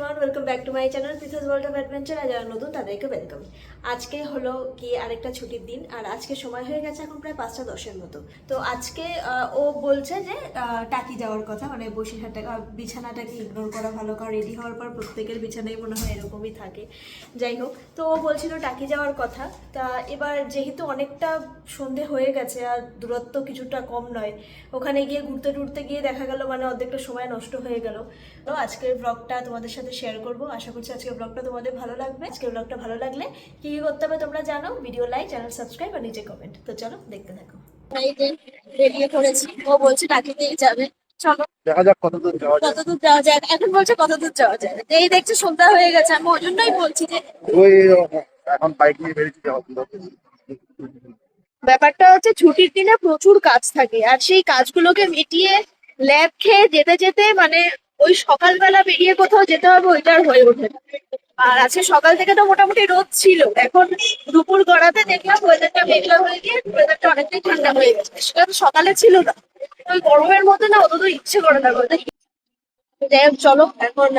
Everyone, welcome back to my channel Pritha's world of adventure. আর যারা নতুন তাদেরকে ওয়েলকাম। আজকে হলো কি আরেকটা ছুটির দিন, আর আজকে সময় হয়ে গেছে এখন প্রায় 5টা 10-এর মতো। তো আজকে ও বলছে যে টাকি যাওয়ার কথা, মানে বসিরহাট বিছানাটাকে ইগনোর করা ভালো, কারণ রেডি হওয়ার পর প্রত্যেকের বিছানায় মনে হয় এরকমই থাকে। যাই হোক, তো ও বলছিল টাকি যাওয়ার কথা। তা এবার যেহেতু অনেকটা সন্ধে হয়ে গেছে আর দূরত্ব কিছুটা কম নয়, ওখানে গিয়ে ঘুরতে টুরতে গিয়ে দেখা গেল মানে অর্ধেকটা সময় নষ্ট হয়ে গেল। তো আজকের ব্লগটা তোমাদের সাথে শেয়ার করব, আশা করছি আজকের ব্লগটা তোমাদের ভালো লাগবে। আজকের ব্লগটা ভালো লাগলে কি কি করতে হবে তোমরা জানো, ভিডিও লাইক, চ্যানেল সাবস্ক্রাইব আর নিচে কমেন্ট। তো চলো দেখতে থাকো। এই যে বেরিয়ে পড়েছি, ও বলছে টাকিতেই যাবে, চলো দেখা যাক কতদূর যাওয়া যায়। কতদূর যাওয়া যায়। এখন বলছে কতদূর যাওয়া যায়, এই দেখছি সন্ধ্যা হয়ে গেছে। আমি ওই জন্যই বলছি যে ওই এখন বাইক নিয়ে বেরিয়েছি যাওয়া ব্যাপারটা হচ্ছে ছুটির দিনে প্রচুর কাজ থাকে, আর সেই কাজগুলোকে মিটিয়ে ল্যাব খেয়ে যেতে যেতে মানে ওই সকালবেলা বেরিয়ে কোথাও যেতে হবে ওইটা আর হয়ে ওঠে না। আর আজকে সকাল থেকে তো মোটামুটি রোদ ছিল, এখন দুপুর গড়াতে দেখলাম ওয়েদারটা মেঘলা হয়ে গিয়ে ওয়েদারটা অনেকটাই ঠান্ডা হয়ে গেছে। সেটা তো সকালে ছিল না, ওই গরমের মধ্যে না অত তো ইচ্ছে করে না বলতে। যাই হোক, চলো এখন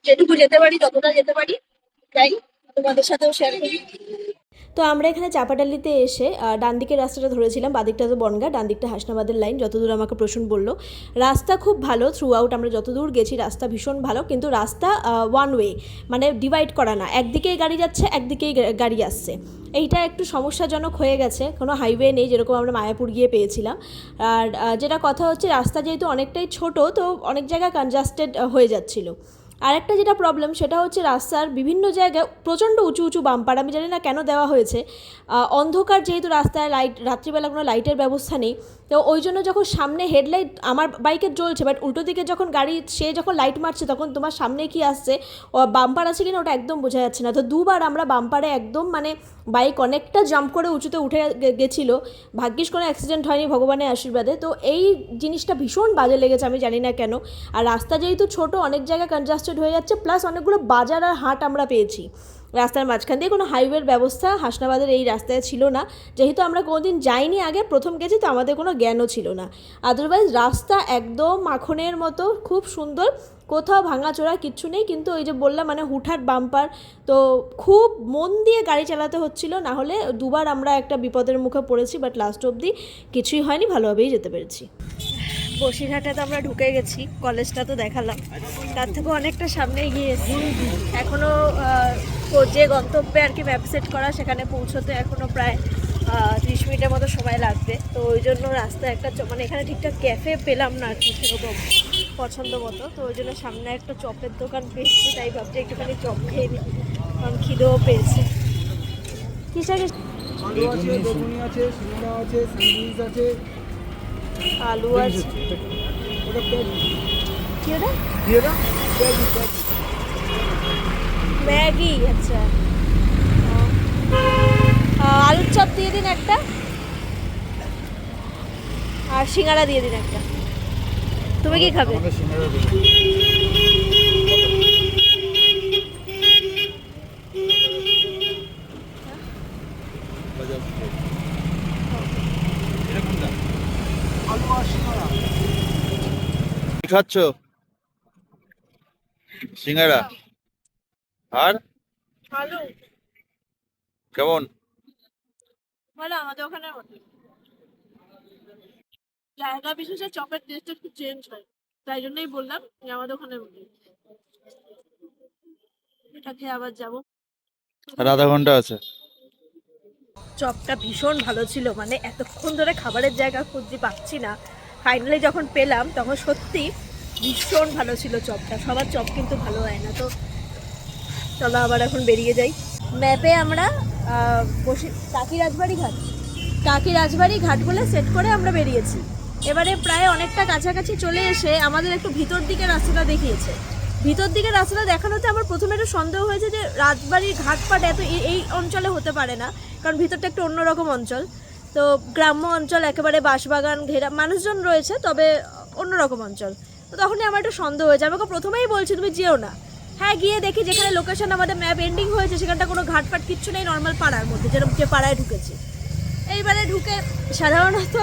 যেটুকু যেতে পারি ততটা যেতে পারি, তাই তোমাদের সাথেও শেয়ার করি। তো আমরা এখানে চাপাডালিতে এসে ডান দিকের রাস্তাটা ধরেছিলাম, বাদিকটা তো বনগা, ডান দিকটা হাসনাবাদের লাইন, যতদূর আমাকে প্রশ্ন বললো। রাস্তা খুব ভালো থ্রু আউট, আমরা যতদূর গেছি রাস্তা ভীষণ ভালো, কিন্তু রাস্তা ওয়ান ওয়ে, মানে ডিভাইড করা না, একদিকেই গাড়ি যাচ্ছে একদিকেই গাড়ি আসছে। এইটা একটু সমস্যাজনক হয়ে গেছে, কোনো হাইওয়ে নেই যেরকম আমরা মায়াপুর গিয়ে পেয়েছিলাম। আর যেটা কথা হচ্ছে, রাস্তা যেহেতু অনেকটাই ছোট, তো অনেক জায়গায় কনজাস্টেড হয়ে যাচ্ছিলো। আরেকটা যেটা প্রবলেম সেটা হচ্ছে রাস্তার বিভিন্ন জায়গায় প্রচণ্ড উঁচু উঁচু বাম্পার, আমি জানি না কেন দেওয়া হয়েছে। অন্ধকার যেহেতু রাস্তায়, লাইট রাত্রিবেলা কোনো লাইটের ব্যবস্থা নেই, তো ওই জন্য যখন সামনে হেডলাইট আমার বাইকের জ্বলছে, বাট উল্টো দিকে যখন গাড়ি সে যখন লাইট মারছে তখন তোমার সামনে কি আসছে, বাম্পার আছে কিনা ওটা একদম বোঝা যাচ্ছে না। তো দুবার আমরা বাম্পারে একদম মানে বাইক অনেকটা জাম্প করে উঁচুতে উঠে গেছিলো। ভাগ্যিস কোনো অ্যাক্সিডেন্ট হয়নি ভগবানের আশীর্বাদে। তো এই জিনিসটা ভীষণ বাজে লেগেছে, আমি জানি না কেন। আর রাস্তা যেহেতু ছোট, অনেক জায়গায় কনজাস্টেড হয়ে যাচ্ছে, প্লাস অনেকগুলো বাজার আর হাট আমরা পেয়েছি রাস্তার মাঝখান দিয়ে। কোনো হাইওয়ের ব্যবস্থা হাসনাবাদের এই রাস্তায় ছিল না, যেহেতু আমরা কোনোদিন যাইনি আগে, প্রথম গেছি, তো আমাদের কোনো জ্ঞানও ছিল না। আদারওয়াইজ রাস্তা একদম মাখনের মতো, খুব সুন্দর, কোথাও ভাঙাচোরা কিচ্ছু নেই। কিন্তু ওই যে বললাম মানে হুটহাট বাম্পার, তো খুব মন দিয়ে গাড়ি চালাতে হচ্ছিল, না হলে দুবার আমরা একটা বিপদের মুখে পড়েছি, বাট লাস্ট অবধি কিছুই হয়নি, ভালোভাবেই যেতে পেরেছি। বসিরহাটে তো আমরা ঢুকে গেছি, কলেজটা তো দেখালাম, তার থেকে অনেকটা সামনে গিয়েছি। এখনও যে গন্তব্যে আর কি ম্যাপ সেট করা, সেখানে পৌঁছতে এখনও প্রায় 30 মিনিটের মতো সময় লাগবে। তো ওই জন্য রাস্তায় একটা মানে এখানে ঠিকঠাক ক্যাফে পেলাম না আর কি সেরকম পছন্দ মতো, তো ওই জন্য সামনে একটা চপের দোকান পেয়েছি, তাই ভাবছি একটুখানি চপ খেয়ে নিই, কারণ খিদেও পেয়েছে। কিসে আলু আছে, বেগুনি আছে, সিঙ্গাড়া আছে, স্যান্ডউইচ আছে, আলু আছে, ওটা পেঁয়াজি কি ওটা? দিয়ে দাও, পেঁয়াজি পেঁয়াজি। ম্যাগি, আচ্ছা। আলুর চপ দিয়ে দিন একটা, আর সিঙ্গাড়া দিয়ে দিন একটা। তুমি কি খাবে? আমাকে সিঙ্গারা দিন। আলু আর সিঙ্গাড়া। কি খাচ্ছ? সিঙ্গারা। আর আলু কেমন? ভালো, আমাদের ওখানে জায়গা বিশেষে চপের টেস্ট একটু চেঞ্জ হয়, তাই জন্যই বললাম যে আমাদের ওখানে এটা খেয়ে আবার যাবো। আর আধা ঘন্টা আছে। চপটা ভীষণ ভালো ছিল, মানে এতক্ষণ ধরে খাবারের জায়গা খুঁজছি পাচ্ছি না, ফাইনালি যখন পেলাম তখন সত্যি ভীষণ ভালো ছিল চপটা। সবার চপ কিন্তু ভালো হয় না। তো চলো আবার এখন বেরিয়ে যাই। ম্যাপে আমরা টাকি রাজবাড়ি ঘাট, টাকি রাজবাড়ি ঘাট বলে সেট করে আমরা বেরিয়েছি। এবারে প্রায় অনেকটা কাছাকাছি চলে এসে আমাদের একটু ভিতর দিকে রাস্তাটা দেখিয়েছে। ভিতর দিকে রাস্তাটা দেখানোতে আমার প্রথমে একটু সন্দেহ হয়েছে যে রাজবাড়ির ঘাটপাট এত এই অঞ্চলে হতে পারে না, কারণ ভিতরটা একটু অন্যরকম অঞ্চল, তো গ্রাম্য অঞ্চল, একেবারে বাঁশবাগান ঘেরা, মানুষজন রয়েছে, তবে অন্যরকম অঞ্চল। তো তখনই আমার একটু সন্দেহ হয়েছে। আমাকে প্রথমেই বলছি তুমি যেও না। হ্যাঁ, গিয়ে দেখি যেখানে লোকেশন আমাদের ম্যাপ এন্ডিং হয়েছে সেখানটা কোনো ঘাটপাট কিচ্ছু নেই, নর্মাল পাড়ার মধ্যে, যেরকম যে পাড়ায় ঢুকেছি। এইবারে ঢুকে সাধারণত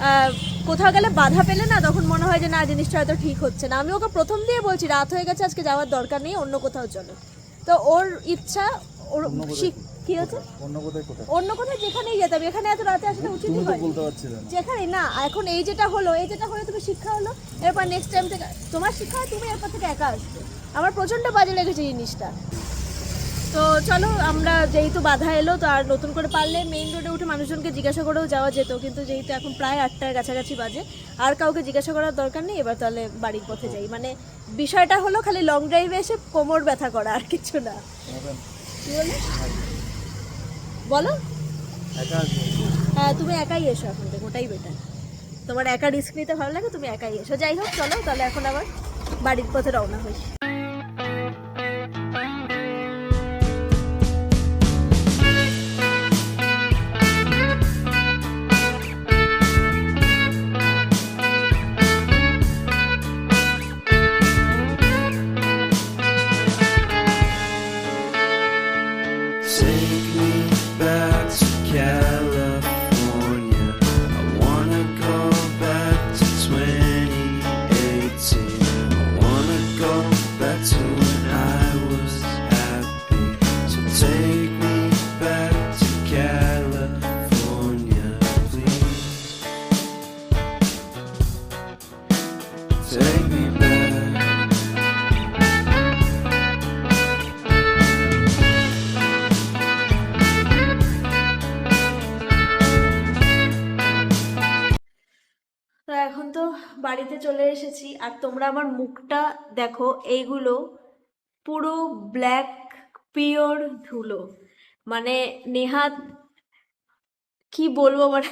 আহ, কোথাও গেলে বাধা পেলে না তখন মনে হয় যে না জিনিসটা হয়তো ঠিক হচ্ছে না। আমি ওকে প্রথম দিয়ে বলছি রাত হয়ে গেছে, আজকে যাওয়ার দরকার নেই, অন্য কোথাও চলো। তো ওর ইচ্ছা, ওর কি হচ্ছে অন্য কোথাও যেখানেই যেতাম, এখানে এত রাতে আসলে উচিত হয় যেখানে না। এখন এই যেটা হলো তুমি শিক্ষা হলো, এরপর নেক্সট টাইম থেকে তোমার শিক্ষা হয়, তুমি এরপর থেকে একা আসবে। আমার প্রচন্ড বাজে লেগেছে জিনিসটা। তো চলো, আমরা যেহেতু বাধা এলো তো আর নতুন করে পারলে মেইন রোডে উঠে মানুষজনকে জিজ্ঞাসা করেও যাওয়া যেত, কিন্তু যেহেতু এখন প্রায় 8টার কাছাকাছি বাজে, আর কাউকে জিজ্ঞাসা করার দরকার নেই। এবার তাহলে বাড়ির পথে যাই। মানে বিষয়টা হলো খালি লং ড্রাইভে এসে কোমর ব্যথা করা, আর কিছু না। কি বলে বলো? হ্যাঁ, তুমি একাই এসো এখন থেকে, ওটাই বেটার। তোমার একা রিস্ক নিতে ভালো লাগে, তুমি একাই এসো। যাই হোক, চলো তাহলে এখন আবার বাড়ির পথে রওনা হই। Take me back to California. I wanna go back to 2018. I wanna go back to when I was happy. So take me back to California, please. Take me back. তো এখন তো বাড়িতে চলে এসেছি, আর তোমরা আমার মুখটা দেখো, এইগুলো পুরো ব্ল্যাক পিওর ধুলো। মানে নেহাত কি বলবো, মানে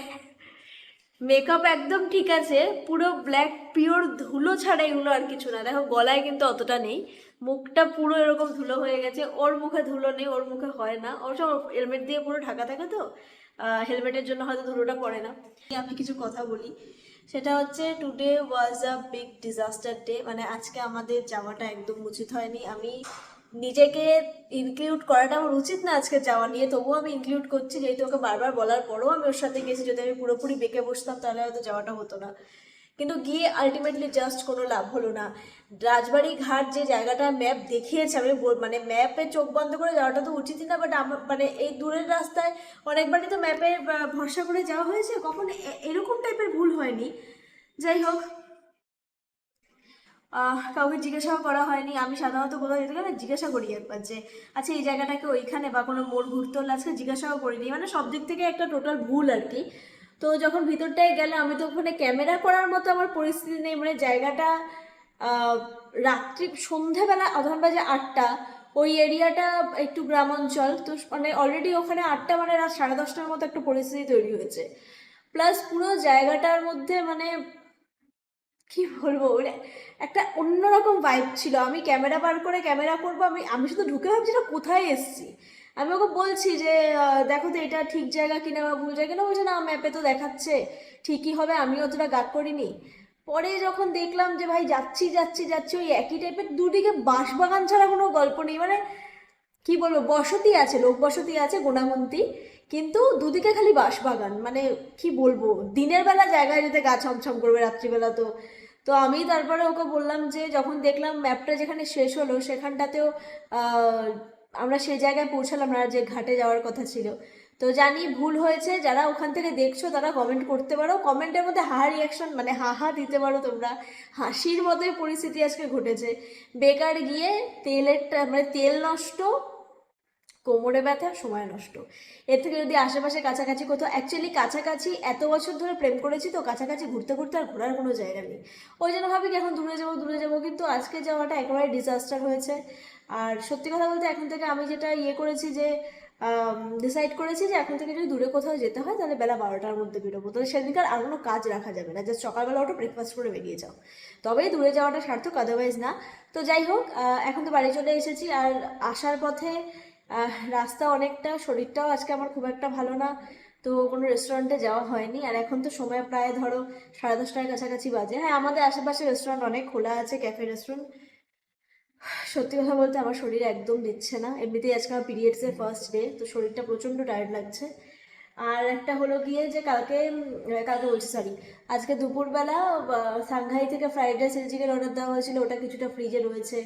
মেকআপ একদম ঠিক আছে, পুরো ব্ল্যাক পিওর ধুলো ছাড়া এগুলো আর কিছু না। দেখো গলায় কিন্তু অতটা নেই, মুখটা পুরো এরকম ধুলো হয়ে গেছে। ওর মুখে ধুলো নেই, ওর মুখে হয় না, অবশ্য হেলমেট দিয়ে পুরো ঢাকা থাকে তো হেলমেটের জন্য হয়তো ধুলোটা পড়ে না। আমি কিছু কথা বলি, সেটা হচ্ছে today was a big disaster day. মানে আজকে আমাদের যাওয়াটা একদম উচিত হয়নি। আমি নিজেকে ইনক্লুড করাটা আমার উচিত না আজকে যাওয়া নিয়ে, তবুও আমি ইনক্লুড করছি, যেহেতু ওকে বারবার বলার পরেও আমি ওর সাথে গেছি। যদি আমি পুরোপুরি বেঁকে বসতাম তাহলে হয়তো যাওয়াটা হতো না, কিন্তু গিয়ে আলটিমেটলি জাস্ট কোনো লাভ হলো না। রাজবাড়ি ঘাট যে জায়গাটা ম্যাপ দেখিয়েছে, আমি মানে ম্যাপে চোখ বন্ধ করে যাওয়াটা তো উচিতই না, বাট আমার মানে এই দূরের রাস্তায় অনেকবারই তো ম্যাপে ভরসা করে যাওয়া হয়েছে, কখন এরকম টাইপের ভুল হয়নি। যাই হোক, কাউকে জিজ্ঞাসাও করা হয়নি। আমি সাধারণত কোথাও যেতে গেলে জিজ্ঞাসা করি একবার যে আচ্ছা এই জায়গাটাকে ওইখানে, বা কোনো মোড় ঘুরতে হলে আজকে জিজ্ঞাসাও করিনি। মানে সব দিক থেকে একটা টোটাল ভুল আর কি। তো যখন ভিতরটায় গেলে আমি তো ওখানে ক্যামেরা করার মতো আমার পরিস্থিতি নেই। মানে জায়গাটা রাত্রি সন্ধেবেলা অধন বাজে 8টা, ওই এরিয়াটা একটু গ্রাম অঞ্চল তো, মানে অলরেডি ওখানে 8টা মানে রাত 10:30টার মতো একটা পরিস্থিতি তৈরি হয়েছে। প্লাস পুরো জায়গাটার মধ্যে মানে কি বলবো, মানে একটা অন্যরকম ভাইব ছিল। আমি ক্যামেরা বার করে ক্যামেরা করবো, আমি আমি শুধু ঢুকে ভাবছি না কোথায় এসছি। আমি ওকে বলছি যে দেখো তো এটা ঠিক জায়গা কিনা বা ভুল জায়গা কিনা, বলছে না ম্যাপে তো দেখাচ্ছে ঠিকই হবে, আমি অতটা গাট করিনি। পরে যখন দেখলাম যে ভাই যাচ্ছি যাচ্ছি যাচ্ছি, ওই একই টাইপের দুদিকে বাঁশবাগান ছাড়া কোনো গল্প নেই। মানে কি বলবো, বসতি আছে, লোক বসতি আছে গোনাগুনতি, কিন্তু দুদিকে খালি বাঁশবাগান। মানে কি বলবো, দিনের বেলা জায়গায় যেতে গা ছমছম করবে, রাত্রিবেলা তো। তো আমি তারপরে ওকে বললাম যে যখন দেখলাম ম্যাপটা যেখানে শেষ হলো সেখানটাতেও আমরা সেই জায়গায় পৌঁছালাম না যে ঘাটে যাওয়ার কথা ছিল। তো জানি ভুল হয়েছে, যারা ওখান থেকে দেখছো তারা কমেন্ট করতে পারো, কমেন্টের মধ্যে হা রিয়াকশন মানে হা দিতে পারো তোমরা। হাসির মতোই পরিস্থিতি আজকে ঘটেছে। বেকার গিয়ে মানে তেল নষ্ট, কোমরে ব্যথা, সময় নষ্ট। এর থেকে যদি আশেপাশে কাছাকাছি কোথাও, অ্যাকচুয়ালি কাছাকাছি এত বছর ধরে প্রেম করেছি তো কাছাকাছি ঘুরতে ঘুরতে আর ঘোরার কোনো জায়গা নেই। ওই জন্য ভাবি কি এখন দূরে যাবো দূরে যাবো, কিন্তু আজকে যাওয়াটা একেবারে ডিজাস্টার হয়েছে। আর সত্যি কথা বলতে এখন থেকে আমি যেটা করেছি যে ডিসাইড করেছি যে এখন থেকে যদি দূরে কোথাও যেতে হয় তাহলে বেলা 12টার মধ্যে বেরোবো। তাহলে সেদিনকার আর কোনো কাজ রাখা যাবে না, জাস্ট সকালবেলা ওটা ব্রেকফাস্ট করে বেরিয়ে যাও, তবেই দূরে যাওয়াটা সার্থক, আদারওয়াইজ না। তো যাই হোক, এখন তো বাড়ি চলে এসেছি। আর আসার পথে রাস্তা অনেকটা, শরীরটাও আজকে আমার খুব একটা ভালো না, তো কোনো রেস্টুরেন্টে যাওয়া হয়নি। আর এখন তো সময় প্রায় ধরো 10:30টার কাছাকাছি বাজে। হ্যাঁ, আমাদের আশেপাশে রেস্টুরেন্ট অনেক খোলা আছে, ক্যাফে রেস্টুরেন্ট। সত্যি কথা বলতে আমার শরীর একদম দিচ্ছে না। এমনিতেই আজকে আমার পিরিয়ডসের ফার্স্ট ডে, তো শরীরটা প্রচণ্ড টায়ার্ড লাগছে। আর একটা হলো গিয়ে যে কালকে বলছি সরি, আজকে দুপুরবেলা সাংঘাই থেকে fried rice chilli chicken order দেওয়া হয়েছিল, ওটা কিছুটা ফ্রিজে রয়েছে।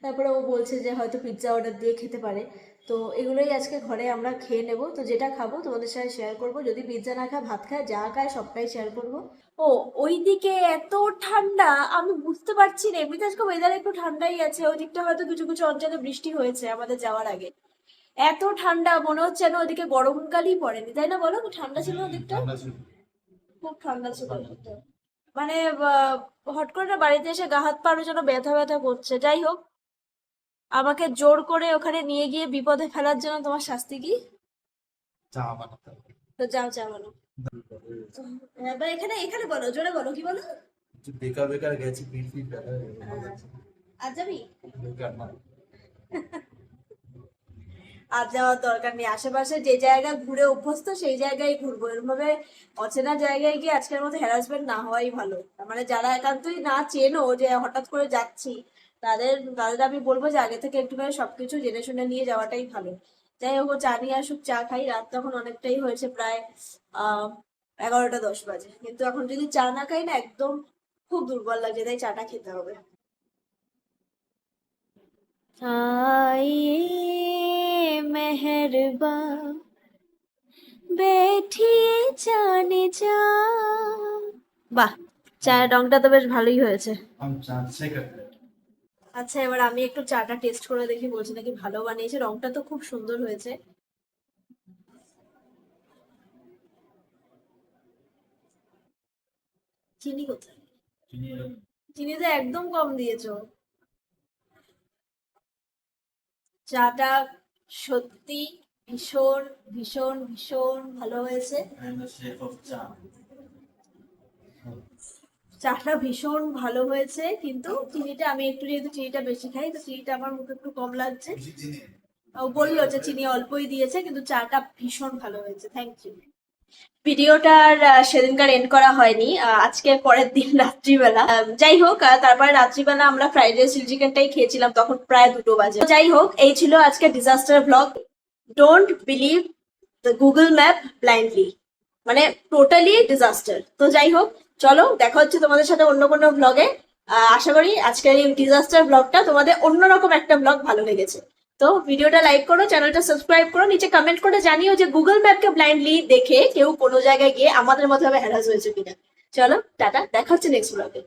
তারপরে ও বলছে যে হয়তো পিৎজা অর্ডার দিয়ে খেতে পারে। তো এগুলোই আজকে ঘরে আমরা খেয়ে নেব। তো যেটা খাবো তোমাদের সাথে শেয়ার করব, যদি পিৎজা না খায় ভাত খায় যা খায় সবটাই শেয়ার করব। ও, ওইদিকে এত ঠান্ডা আমি বুঝতে পারছি না। এমনিতে আজকে ওয়েদার একটু ঠান্ডাই আছে, ওই দিকটা হয়তো কিছু কিছু অঞ্চলে বৃষ্টি হয়েছে আমাদের যাওয়ার আগে। এত ঠান্ডা মনে হচ্ছে না ওদিকে গরমকালই পড়েনি, তাই না বলো? ঠান্ডা ছিল ওদিকটা, খুব ঠান্ডা ছিল ওদিকটা। মানে হট করে না বাড়িতে এসে গা হাত পারো যেন ব্যথা ব্যথা করছে। যাই হোক, আমাকে জোর করে ওখানে নিয়ে গিয়ে বিপদে ফেলার জন্য তোমার শাস্তি কি? তো যাও চা বলো। এবার এখানে এখানে বলো, জোরে বলো, কি বলো? বেকার বেকার গেছি, পিঠ পিঠ ব্যথা হয়ে গেছে। আজ যাবি? বেকার না। আর যাওয়ার দরকার নেই, আশেপাশে যে জায়গা ঘুরে অভ্যস্ত সেই জায়গায় ঘুরবো। এরকম ভাবে অচেনা জায়গায় গিয়ে আজকের মতো হ্যারাসমেন্ট না হওয়াই ভালো। মানে যারা একান্তই না চেনো, যে হঠাৎ করে যাচ্ছি, তাদের তাদের আমি বলবো যে আগে থেকে একটুখানি সবকিছু জেনে শুনে নিয়ে যাওয়াটাই ভালো। যাই হোক, ও চা নিয়ে আসুক, চা খাই। রাত তখন অনেকটাই হয়েছে, প্রায় 11টা 10 বাজে। কিন্তু এখন যদি চা না খাই না, একদম খুব দুর্বল লাগছে, তাই চাটা খেতে হবে। आइए मेहरबान बैठिए जाने जा। বাহ, চায়ের রংটা তো বেশ ভালোই হয়েছে। আচ্ছা, এবার আমি একটু চাটা টেস্ট করে দেখি, বলছি নাকি ভালো বানিয়েছে। রংটা তো খুব সুন্দর হয়েছে। চিনি কোথায়? চিনি তো একদম কম দিয়েছো। চাটা সত্যি ভীষণ ভীষণ ভীষণ ভালো হয়েছে। চাটা ভীষণ ভালো হয়েছে, কিন্তু চিনিটা আমি একটু, যেহেতু চিনিটা বেশি খাই, তো চিনিটা আমার মুখে একটু কম লাগছে। ও বললো যে চিনি অল্পই দিয়েছে, কিন্তু চাটা ভীষণ ভালো হয়েছে। Thank you. ভিডিওটা আর সেদিনকার এন্ড করা হয়নি, আজকে পরের দিন রাত্রিবেলা। যাই হোক, তারপরে রাত্রিবেলা আমরা ফ্রাইড রাইস চিলি চিকেনটাই খেয়েছিলাম, তখন প্রায় 2টো বাজে। যাই হোক, এই ছিল আজকে disaster blog. Don't believe the Google map blindly, মানে টোটালি ডিজাস্টার। তো যাই হোক, চলো দেখা হচ্ছে তোমাদের সাথে অন্য কোনো ব্লগে। আশা করি আজকের এই ডিজাস্টার ব্লগটা তোমাদের অন্যরকম একটা ব্লগ ভালো লেগেছে। তো ভিডিওটা লাইক করো, চ্যানেলটা সাবস্ক্রাইব করো, নিচে কমেন্ট করে জানিও যে গুগল ম্যাপকে ব্লাইন্ডলি দেখে কেউ কোনো জায়গায় গিয়ে আমাদের মতো ভাবে হ্যারাস হয়েছে কিনা। চলো টাটা, দেখা হচ্ছে নেক্সট ব্লগে।